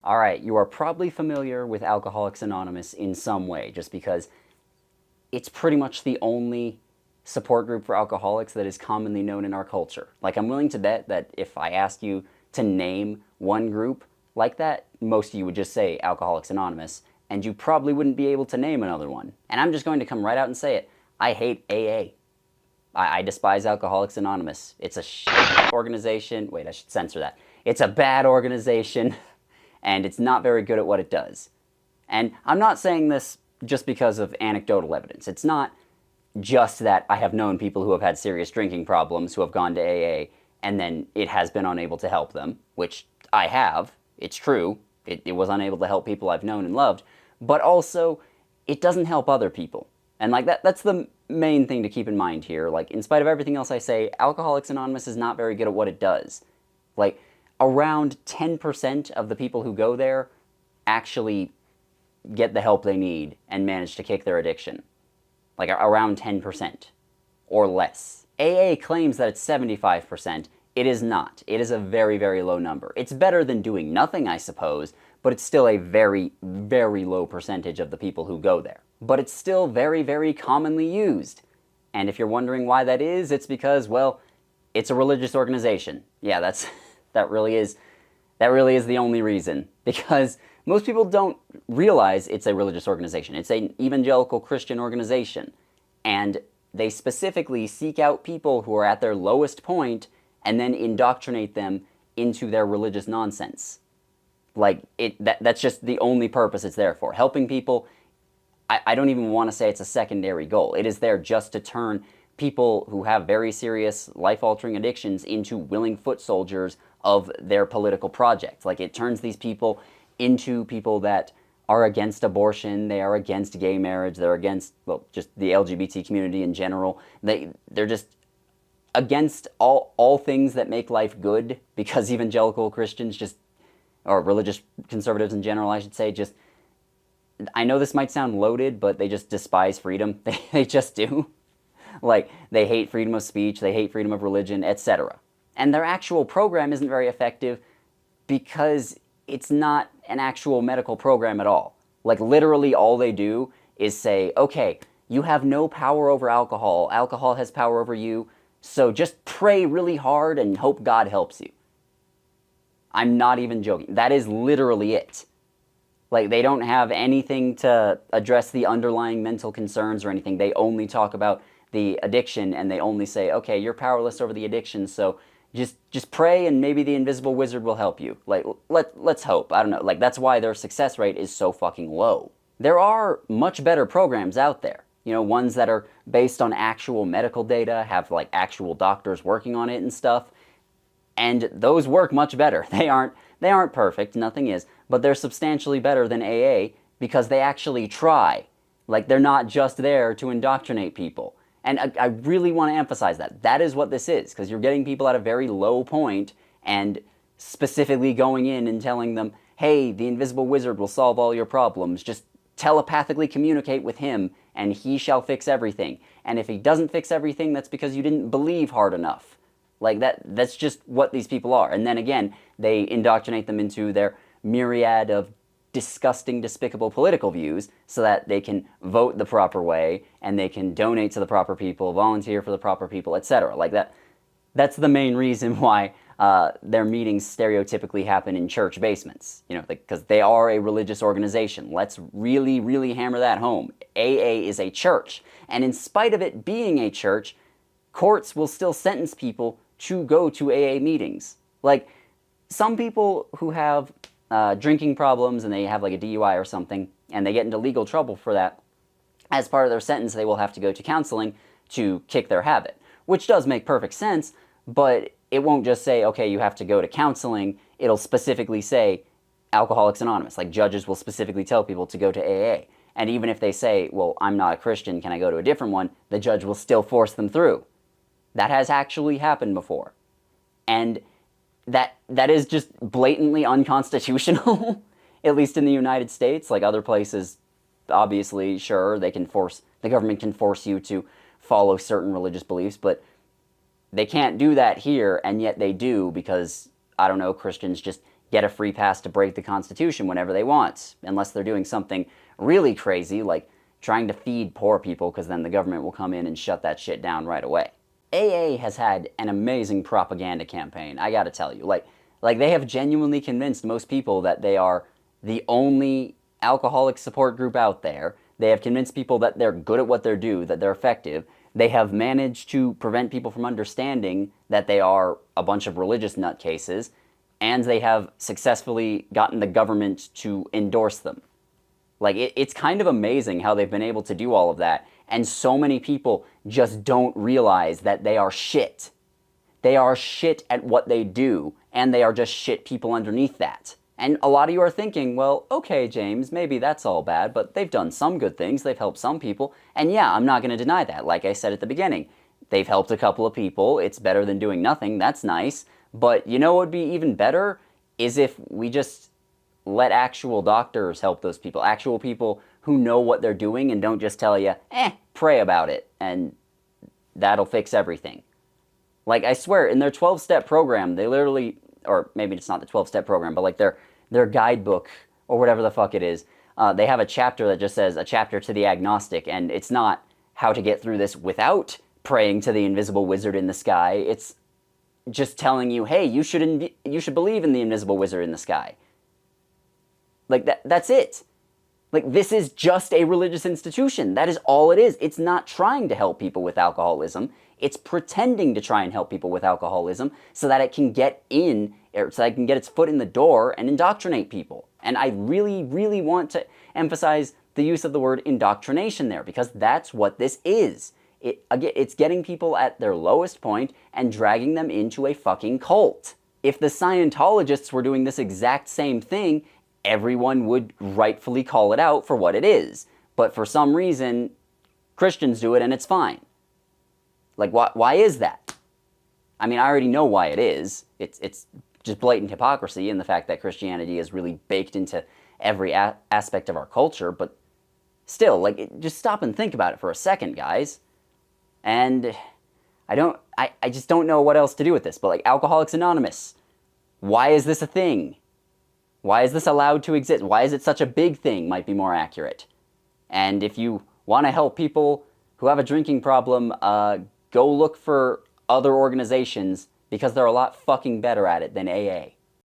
All right, you are probably familiar with Alcoholics Anonymous in some way, just because it's pretty much the only support group for alcoholics that is commonly known in our culture. Like, I'm willing to bet that if I asked you to name one group like that, most of you would just say Alcoholics Anonymous, and you probably wouldn't be able to name another one. And I'm just going to come right out and say it. I hate AA. I despise Alcoholics Anonymous. It's a organization. Wait, I should censor that. It's a bad organization, and it's not very good at what it does. And I'm not saying this just because of anecdotal evidence. It's not just that I have known people who have had serious drinking problems who have gone to AA and then it has been unable to help them, which I have. It's true. It was unable to help people I've known and loved. But also, it doesn't help other people. And like that's the main thing to keep in mind here. Like, in spite of everything else I say, Alcoholics Anonymous is not very good at what it does. Like, around 10% of the people who go there actually get the help they need and manage to kick their addiction. Like, around 10% or less. AA claims that it's 75%. It is not. It is a very, very low number. It's better than doing nothing, I suppose, but it's still a very, very low percentage of the people who go there. But it's still very, very commonly used. And if you're wondering why that is, it's because, well, it's a religious organization. Yeah, that really is the only reason. Because most people don't realize it's a religious organization. It's an evangelical Christian organization. And they specifically seek out people who are at their lowest point and then indoctrinate them into their religious nonsense. Like, that's just the only purpose it's there for. Helping people, I don't even want to say it's a secondary goal. It is there just to turn people who have very serious life-altering addictions into willing foot soldiers of their political project. Like, it turns these people into people that are against abortion, they are against gay marriage, they're against, well, just the LGBT community in general. They're just against all things that make life good, because evangelical Christians just, or religious conservatives in general, I should say, just, I know this might sound loaded, but they just despise freedom. They just do. Like, they hate freedom of speech, they hate freedom of religion, etc. And their actual program isn't very effective because it's not an actual medical program at all. Like, literally all they do is say, okay, you have no power over alcohol. Alcohol has power over you. So just pray really hard and hope God helps you. I'm not even joking. That is literally it. Like, they don't have anything to address the underlying mental concerns or anything. They only talk about the addiction, and they only say, okay, you're powerless over the addiction, so just pray and maybe the invisible wizard will help you. Like, let's hope. I don't know. Like, that's why their success rate is so fucking low. There are much better programs out there. You know, ones that are based on actual medical data, have like actual doctors working on it and stuff. And those work much better. They aren't perfect, nothing is, but they're substantially better than AA because they actually try. Like, they're not just there to indoctrinate people. And I really want to emphasize that. That is what this is, because you're getting people at a very low point and specifically going in and telling them, hey, the invisible wizard will solve all your problems. Just telepathically communicate with him and he shall fix everything. And if he doesn't fix everything, that's because you didn't believe hard enough. Like, that's just what these people are. And then again, they indoctrinate them into their myriad of disgusting, despicable political views so that they can vote the proper way and they can donate to the proper people, volunteer for the proper people, etc. Like, that's the main reason why their meetings stereotypically happen in church basements. You know, because they are a religious organization. Let's really, really hammer that home. AA is a church. And in spite of it being a church, courts will still sentence people to go to AA meetings. Like, some people who have drinking problems and they have like a DUI or something and they get into legal trouble for that, as part of their sentence they will have to go to counseling to kick their habit, which does make perfect sense, but it won't just say, okay, you have to go to counseling. It'll specifically say Alcoholics Anonymous. Like, judges will specifically tell people to go to AA. And even if they say, well, I'm not a Christian, can I go to a different one? The judge will still force them through. That has actually happened before. And that is just blatantly unconstitutional, at least in the United States. Like, other places, obviously, sure, the government can force you to follow certain religious beliefs, but they can't do that here, and yet they do because, I don't know, Christians just get a free pass to break the Constitution whenever they want, unless they're doing something really crazy, like trying to feed poor people, because then the government will come in and shut that shit down right away. AA has had an amazing propaganda campaign, I gotta tell you. Like they have genuinely convinced most people that they are the only alcoholic support group out there. They have convinced people that they're good at what they do, that they're effective. They have managed to prevent people from understanding that they are a bunch of religious nutcases, and they have successfully gotten the government to endorse them. Like, it's kind of amazing how they've been able to do all of that, and so many people just don't realize that they are shit. They are shit at what they do, and they are just shit people underneath that. And a lot of you are thinking, well, okay, James, maybe that's all bad, but they've done some good things, they've helped some people, and yeah, I'm not going to deny that. Like I said at the beginning, they've helped a couple of people, it's better than doing nothing, that's nice, but you know what would be even better? Is if we just let actual doctors help those people, actual people who know what they're doing and don't just tell you, pray about it, and that'll fix everything. Like, I swear, in their 12-step program, they literally, or maybe it's not the 12-step program, but like their guidebook, or whatever the fuck it is, they have a chapter that just says, a chapter to the agnostic, and it's not how to get through this without praying to the invisible wizard in the sky. It's just telling you, hey, you should believe in the invisible wizard in the sky. Like, that's it. Like, this is just a religious institution. That is all it is. It's not trying to help people with alcoholism. It's pretending to try and help people with alcoholism so that it can get in, or so that it can get its foot in the door and indoctrinate people. And I really, really want to emphasize the use of the word indoctrination there, because that's what this is. It's getting people at their lowest point and dragging them into a fucking cult. If the Scientologists were doing this exact same thing, everyone would rightfully call it out for what it is. But for some reason, Christians do it and it's fine. Like, why is that? I mean, I already know why it is. It's just blatant hypocrisy in the fact that Christianity is really baked into every aspect of our culture, but still, like, just stop and think about it for a second, guys. And I just don't know what else to do with this, but like, Alcoholics Anonymous, why is this a thing? Why is this allowed to exist? Why is it such a big thing, might be more accurate. And if you want to help people who have a drinking problem, go look for other organizations, because they're a lot fucking better at it than AA.